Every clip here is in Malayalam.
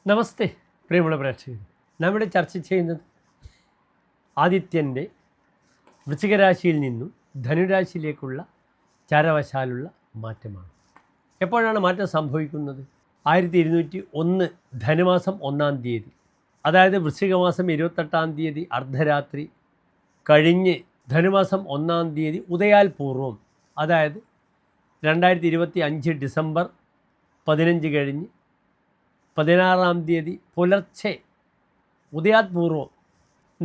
നമസ്തേ പ്രിയമുള്ള പ്രേക്ഷകർ, നമ്മുടെ ചർച്ച ചെയ്യുന്നത് ആദിത്യൻ്റെ വൃശ്ചികരാശിയിൽ നിന്നും ധനുരാശിയിലേക്കുള്ള ചാരവശാലുള്ള മാറ്റമാണ്. എപ്പോഴാണ് മാറ്റം സംഭവിക്കുന്നത്? 1201 ധനുമാസം 1-ാം തീയതി, അതായത് വൃശ്ചികമാസം 28-ാം തീയതി അർദ്ധരാത്രി കഴിഞ്ഞ് ധനുമാസം 1-ാം തീയതി ഉദയാൽ പൂർവം, അതായത് 2025 ഡിസംബർ 15 കഴിഞ്ഞ് 16-ാം തീയതി പുലർച്ചെ ഉദയാത്പൂർവം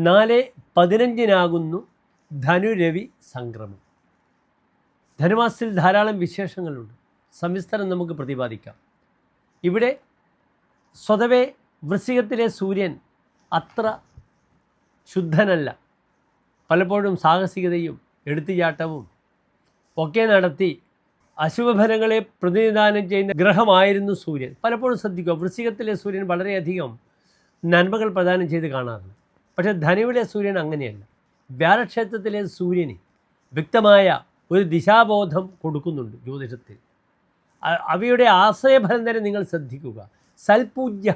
4:15 ധനുരവി സംക്രമം. ധനുമാസത്തിൽ ധാരാളം വിശേഷങ്ങളുണ്ട്, സവിസ്തരം നമുക്ക് പ്രതിപാദിക്കാം. ഇവിടെ സ്വതവേ വൃശ്ചികത്തിലെ സൂര്യൻ അത്ര ശുദ്ധനല്ല. പലപ്പോഴും സാഹസികതയും എടുത്തുചാട്ടവും ഒക്കെ നടത്തി അശുഭഫലങ്ങളെ പ്രതിനിധാനം ചെയ്യുന്ന ഗ്രഹമായിരുന്നു സൂര്യൻ. പലപ്പോഴും ശ്രദ്ധിക്കുക, വൃശ്ചികത്തിലെ സൂര്യൻ വളരെയധികം നന്മകൾ പ്രദാനം ചെയ്ത് കാണാറുണ്ട്. പക്ഷേ ധനുവിലെ സൂര്യൻ അങ്ങനെയല്ല. വ്യാഴക്ഷേത്രത്തിലെ സൂര്യന് വ്യക്തമായ ഒരു ദിശാബോധം കൊടുക്കുന്നുണ്ട് ജ്യോതിഷത്തിൽ. അവയുടെ ആശ്രയഫലം തന്നെ നിങ്ങൾ ശ്രദ്ധിക്കുക. സൽപൂജ്യ,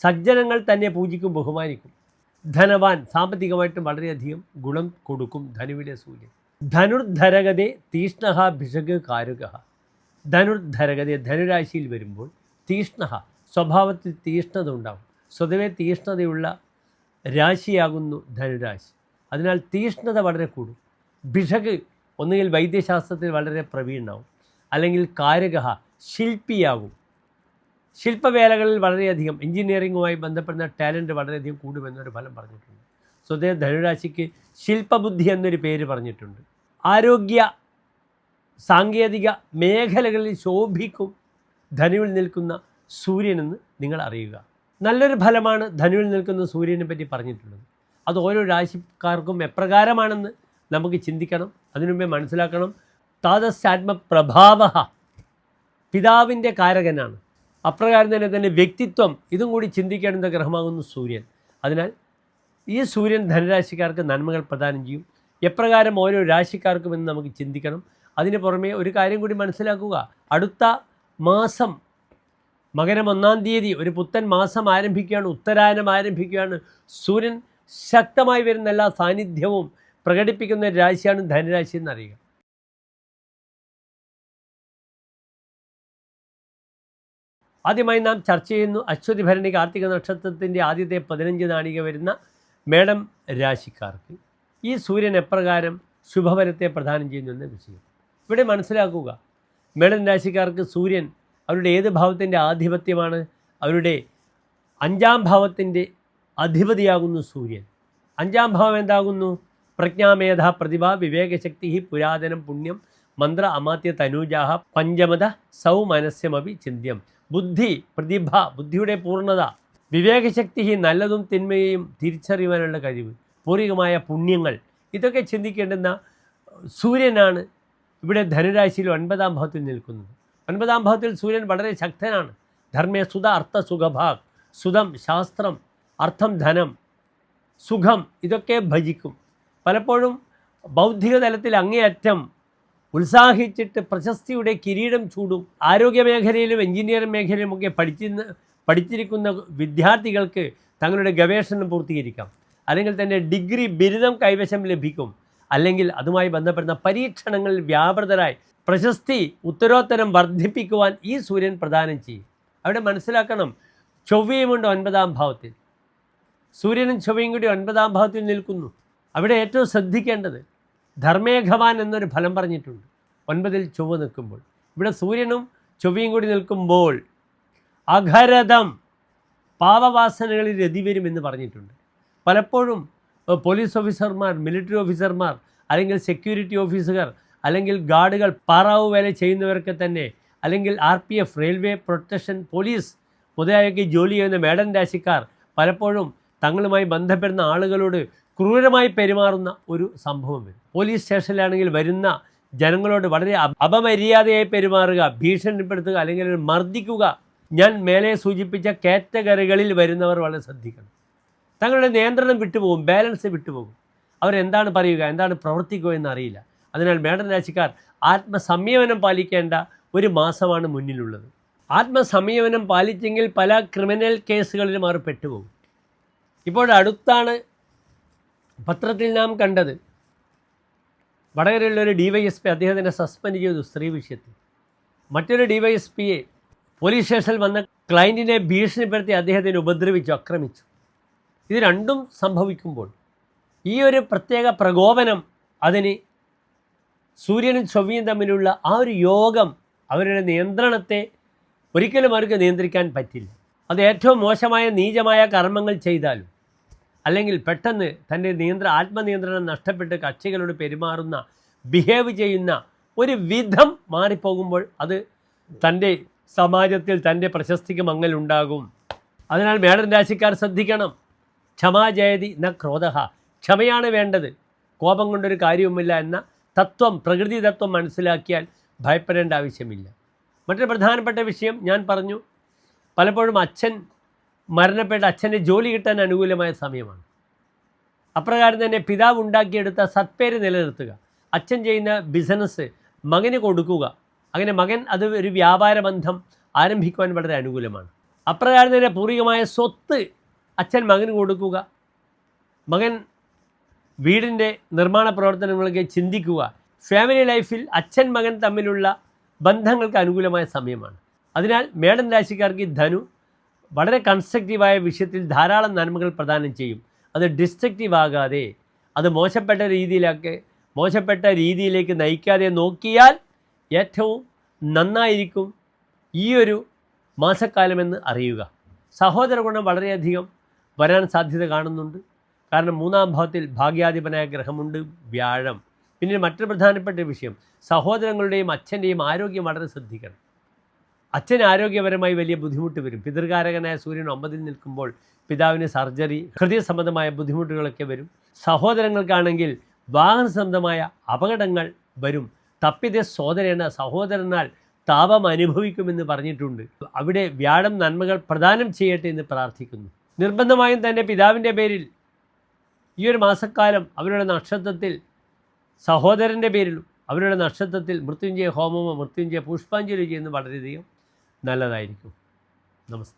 സജ്ജനങ്ങൾ തന്നെ പൂജിക്കും, ബഹുമാനിക്കും. ധനവാൻ, സാമ്പത്തികമായിട്ടും വളരെയധികം ഗുണം കൊടുക്കും ധനുവിലെ സൂര്യൻ. ധനുർധരഗതേ തീഷ്ണ ഭിഷക് കാരുക. ധനുർധരഗതേ, ധനുരാശിയിൽ വരുമ്പോൾ തീഷ്ണ, സ്വഭാവത്തിൽ തീഷ്ണത ഉണ്ടാകും. സ്വതവേ തീഷ്ണതയുള്ള രാശിയാകുന്നു ധനുരാശി. അതിനാൽ തീഷ്ണത വളരെ കൂടും. ഭിഷക് ഒന്നുകിൽ വൈദ്യശാസ്ത്രത്തിൽ വളരെ പ്രവീണനാവും, അല്ലെങ്കിൽ കാരക, ശില്പിയാകും. ശില്പവേലകളിൽ വളരെയധികം എഞ്ചിനീയറിങ്ങുമായി ബന്ധപ്പെടുന്ന ടാലൻറ്റ് വളരെയധികം കൂടുമെന്നൊരു ഫലം പറഞ്ഞിട്ടുണ്ട്. സ്വതവേ ധനുരാശിക്ക് ശില്പബുദ്ധി എന്നൊരു പേര് പറഞ്ഞിട്ടുണ്ട്. ആരോഗ്യ സാങ്കേതിക മേഖലകളിൽ ശോഭിക്കും ധനുവിൽ നിൽക്കുന്ന സൂര്യനെന്ന് നിങ്ങൾ അറിയുക. നല്ലൊരു ഫലമാണ് ധനുവിൽ നിൽക്കുന്ന സൂര്യനെ പറ്റി പറഞ്ഞിട്ടുള്ളത്. അത് ഓരോ രാശിക്കാർക്കും എപ്രകാരമാണെന്ന് നമുക്ക് ചിന്തിക്കണം. അതിനുമുമ്പേ മനസ്സിലാക്കണം, താതസ്യാത്മപ്രഭാവ, പിതാവിൻ്റെ കാരകനാണ്. അപ്രകാരം തന്നെ വ്യക്തിത്വം, ഇതും കൂടി ചിന്തിക്കേണ്ടുന്ന ഗ്രഹമാകുന്നു സൂര്യൻ. അതിനാൽ ഈ സൂര്യൻ ധനുരാശിക്കാർക്ക് നന്മകൾ പ്രദാനം ചെയ്യും. എപ്രകാരം ഓരോ രാശിക്കാർക്കും എന്ന് നമുക്ക് ചിന്തിക്കണം. അതിന് പുറമെ ഒരു കാര്യം കൂടി മനസ്സിലാക്കുക, അടുത്ത മാസം മകരം 1-ാം തീയതി ഒരു പുത്തൻ മാസം ആരംഭിക്കുകയാണ്, ഉത്തരായനം ആരംഭിക്കുകയാണ്. സൂര്യൻ ശക്തമായി വരുന്ന എല്ലാ സാന്നിധ്യവും പ്രകടിപ്പിക്കുന്ന ഒരു രാശിയാണ് ധനുരാശി എന്നറിയുക. ആദ്യമായി നാം ചർച്ച ചെയ്യുന്നു അശ്വതി ഭരണി കാർത്തിക നക്ഷത്രത്തിൻ്റെ ആദ്യത്തെ 15 നാഴിക വരുന്ന മേടം രാശിക്കാർക്ക് ഈ സൂര്യൻ എപ്രകാരം ശുഭഫലത്തെ പ്രദാനം ചെയ്യുന്നു എന്ന വിഷയം ഇവിടെ മനസ്സിലാക്കുക. മേടം രാശിക്കാർക്ക് സൂര്യൻ അവരുടെ ഏത് ഭാവത്തിൻ്റെ ആധിപത്യമാണ്? അവരുടെ 5-ാം ഭാവത്തിൻ്റെ അധിപതിയാകുന്നു സൂര്യൻ. 5-ാം ഭാവം എന്താകുന്നു? പ്രജ്ഞാമേധ പ്രതിഭ വിവേകശക്തി പുരാതനം പുണ്യം മന്ത്ര അമാത്യ തനൂജാഹ പഞ്ചമത സൗമനസ്യമപി ചിന്ത്യം. ബുദ്ധി, പ്രതിഭ, ബുദ്ധിയുടെ പൂർണ്ണത, വിവേകശക്തി, നല്ലതും തിന്മയെയും തിരിച്ചറിയുവാനുള്ള കഴിവ്, പൂർവികമായ പുണ്യങ്ങൾ, ഇതൊക്കെ ചിന്തിക്കേണ്ടുന്ന സൂര്യനാണ് ഇവിടെ ധനുരാശിയിൽ 9-ാം ഭാവത്തിൽ നിൽക്കുന്നത്. 9-ാം ഭാവത്തിൽ സൂര്യൻ വളരെ ശക്തനാണ്. ധർമ്മേ സുധ അർത്ഥ സുഖഭാഗ്, സുഖം ശാസ്ത്രം, അർത്ഥം ധനം, സുഖം, ഇതൊക്കെ ഭജിക്കും. പലപ്പോഴും ബൗദ്ധിക തലത്തിൽ അങ്ങേയറ്റം ഉത്സാഹിച്ചിട്ട് പ്രശസ്തിയുടെ കിരീടം ചൂടും. ആരോഗ്യ മേഖലയിലും എഞ്ചിനീയറിംഗ് മേഖലയിലുമൊക്കെ പഠിച്ചിരിക്കുന്ന വിദ്യാർത്ഥികൾക്ക് തങ്ങളുടെ ഗവേഷണം പൂർത്തീകരിക്കാം, അല്ലെങ്കിൽ തന്നെ ഡിഗ്രി ബിരുദം കൈവശം ലഭിക്കും, അല്ലെങ്കിൽ അതുമായി ബന്ധപ്പെടുന്ന പരീക്ഷണങ്ങളിൽ വ്യാപൃതരായി പ്രശസ്തി ഉത്തരോത്തരം വർദ്ധിപ്പിക്കുവാൻ ഈ സൂര്യൻ പ്രദാനം ചെയ്യും. അവിടെ മനസ്സിലാക്കണം, ചൊവ്വയുമുണ്ട് 9-ാം ഭാവത്തിൽ. സൂര്യനും ചൊവ്വയും കൂടി 9-ാം ഭാവത്തിൽ നിൽക്കുന്നു. അവിടെ ഏറ്റവും ശ്രദ്ധിക്കേണ്ടത് ധർമ്മേഘവാൻ എന്നൊരു ഫലം പറഞ്ഞിട്ടുണ്ട് 9-ൽ ചൊവ്വ നിൽക്കുമ്പോൾ. ഇവിടെ സൂര്യനും ചൊവ്വയും കൂടി നിൽക്കുമ്പോൾ അഘരതം, പാപവാസനകളിൽ രതി വരുമെന്ന് പറഞ്ഞിട്ടുണ്ട്. പലപ്പോഴും പോലീസ് ഓഫീസർമാർ, മിലിറ്ററി ഓഫീസർമാർ, അല്ലെങ്കിൽ സെക്യൂരിറ്റി ഓഫീസർ, അല്ലെങ്കിൽ ഗാർഡുകൾ, പാറാവ് വേല ചെയ്യുന്നവർക്ക് തന്നെ, അല്ലെങ്കിൽ RPF, റെയിൽവേ പ്രൊട്ടക്ഷൻ, പോലീസ് മുതലായൊക്കെ ജോലി ചെയ്യുന്ന മേടൻ രാശിക്കാർ പലപ്പോഴും തങ്ങളുമായി ബന്ധപ്പെടുന്ന ആളുകളോട് ക്രൂരമായി പെരുമാറുന്ന ഒരു സംഭവം വരും. പോലീസ് സ്റ്റേഷനിലാണെങ്കിൽ വരുന്ന ജനങ്ങളോട് വളരെ അപമര്യാദയായി പെരുമാറുക, ഭീഷണിപ്പെടുത്തുക, അല്ലെങ്കിൽ മർദ്ദിക്കുക. ഞാൻ മേലെ സൂചിപ്പിച്ച കാറ്റഗറികളിൽ വരുന്നവർ വളരെ ശ്രദ്ധിക്കണം. തങ്ങളുടെ നിയന്ത്രണം വിട്ടുപോകും, ബാലൻസ് വിട്ടുപോകും. അവരെന്താണ് പറയുക, എന്താണ് പ്രവർത്തിക്കുക എന്നറിയില്ല. അതിനാൽ മേടൻ രാശിക്കാർ ആത്മസംയമനം പാലിക്കേണ്ട ഒരു മാസമാണ് മുന്നിലുള്ളത്. ആത്മസംയമനം പാലിച്ചെങ്കിൽ പല ക്രിമിനൽ കേസുകളിലും അവർ പെട്ടുപോകും. ഇപ്പോഴടുത്താണ് പത്രത്തിൽ നാം കണ്ടത്, വടകരയിലുള്ളൊരു DYSP അദ്ദേഹത്തിനെ സസ്പെൻഡ് ചെയ്തു സ്ത്രീ വിഷയത്തിൽ. മറ്റൊരു DYSPയെ പോലീസ് സ്റ്റേഷനിൽ വന്ന ക്ലയൻറ്റിനെ ഭീഷണിപ്പെടുത്തി അദ്ദേഹത്തിനെ ഉപദ്രവിച്ചു, ആക്രമിച്ചു. ഇത് രണ്ടും സംഭവിക്കുമ്പോൾ ഈ ഒരു പ്രത്യേക പ്രകോപനം, അതിന് സൂര്യനും ചൊവ്വയും തമ്മിലുള്ള ആ ഒരു യോഗം, അവരുടെ നിയന്ത്രണത്തെ ഒരിക്കലും അവർക്ക് നിയന്ത്രിക്കാൻ പറ്റില്ല. അത് ഏറ്റവും മോശമായ നീചമായ കർമ്മങ്ങൾ ചെയ്താലും, അല്ലെങ്കിൽ പെട്ടെന്ന് തൻ്റെ ആത്മനിയന്ത്രണം നഷ്ടപ്പെട്ട് കക്ഷികളോട് പെരുമാറുന്ന, ബിഹേവ് ചെയ്യുന്ന ഒരു വിധം മാറിപ്പോകുമ്പോൾ അത് തൻ്റെ സമാജത്തിൽ തൻ്റെ പ്രശസ്തിക്ക് മങ്ങലുണ്ടാകും. അതിനാൽ മേടൻ രാശിക്കാർ ശ്രദ്ധിക്കണം. ക്ഷമാ ജയതി ന ക്രോധഃ. ക്ഷമയാണ് വേണ്ടത്, കോപം കൊണ്ടൊരു കാര്യവുമില്ല എന്ന തത്വം, പ്രകൃതി തത്വം മനസ്സിലാക്കിയാൽ ഭയപ്പെടേണ്ട ആവശ്യമില്ല. മറ്റൊരു പ്രധാനപ്പെട്ട വിഷയം ഞാൻ പറഞ്ഞു, പലപ്പോഴും മരണപ്പെട്ട അച്ഛൻ്റെ ജോലി കിട്ടാൻ അനുകൂലമായ സമയമാണ്. അപ്രകാരം തന്നെ പിതാവ് ഉണ്ടാക്കിയെടുത്ത സത്പേര് നിലനിർത്തുക, അച്ഛൻ ചെയ്യുന്ന ബിസിനസ് മകന് കൊടുക്കുക, അങ്ങനെ മകൻ അത് ഒരു വ്യാപാര ബന്ധം ആരംഭിക്കുവാൻ വളരെ അനുകൂലമാണ്. അപ്രകാരം തന്നെ പൂർവികമായ സ്വത്ത് അച്ഛൻ മകന് കൊടുക്കുക, മകൻ വീടിൻ്റെ നിർമ്മാണ പ്രവർത്തനങ്ങളൊക്കെ ചിന്തിക്കുക. ഫാമിലി ലൈഫിൽ അച്ഛൻ മകൻ തമ്മിലുള്ള ബന്ധങ്ങൾക്ക് അനുകൂലമായ സമയമാണ്. അതിനാൽ മേടൻ രാശിക്കാർക്ക് ധനു വളരെ കൺസ്ട്രക്റ്റീവായ വിഷയത്തിൽ ധാരാളം നന്മകൾ പ്രദാനം ചെയ്യും. അത് ഡിസ്ട്രക്റ്റീവ് ആകാതെ, അത് മോശപ്പെട്ട രീതിയിലേക്ക് നയിക്കാതെ നോക്കിയാൽ ഏറ്റവും നന്നായിരിക്കും ഈ ഒരു മാസക്കാലമെന്ന് അറിയുക. സഹോദര ഗുണം വളരെയധികം വരാൻ സാധ്യത കാണുന്നുണ്ട്. കാരണം 3-ാം ഭാവത്തിൽ ഭാഗ്യാധിപനായ ഗ്രഹമുണ്ട് വ്യാഴം. പിന്നെ മറ്റൊരു പ്രധാനപ്പെട്ട വിഷയം, സഹോദരങ്ങളുടെയും അച്ഛൻ്റെയും ആരോഗ്യം വളരെ ശ്രദ്ധിക്കണം. അച്ഛന് ആരോഗ്യപരമായി വലിയ ബുദ്ധിമുട്ട് വരും. പിതൃകാരകനായ സൂര്യൻ 9-ൽ നിൽക്കുമ്പോൾ പിതാവിന് സർജറി, ഹൃദയ സംബന്ധമായ ബുദ്ധിമുട്ടുകളൊക്കെ വരും. സഹോദരങ്ങൾക്കാണെങ്കിൽ വാഹന സംബന്ധമായ അപകടങ്ങൾ വരും. തപ്പിത സോദരേണ, സഹോദരനാൽ താപം അനുഭവിക്കുമെന്ന് പറഞ്ഞിട്ടുണ്ട്. അവിടെ വ്യാഴം നന്മകൾ പ്രദാനം ചെയ്യട്ടെ എന്ന് പ്രാർത്ഥിക്കുന്നു. നിർബന്ധമായും തന്നെ പിതാവിൻ്റെ പേരിൽ ഈ ഒരു മാസക്കാലം അവരുടെ നക്ഷത്രത്തിൽ, സഹോദരൻ്റെ പേരിലും അവരുടെ നക്ഷത്രത്തിൽ മൃത്യുഞ്ജയ ഹോമമോ മൃത്യുഞ്ജയ പുഷ്പാഞ്ജലി ചെയ്യുന്നത് വളരെയധികം നല്ലതായിരിക്കും. നമസ്തേ.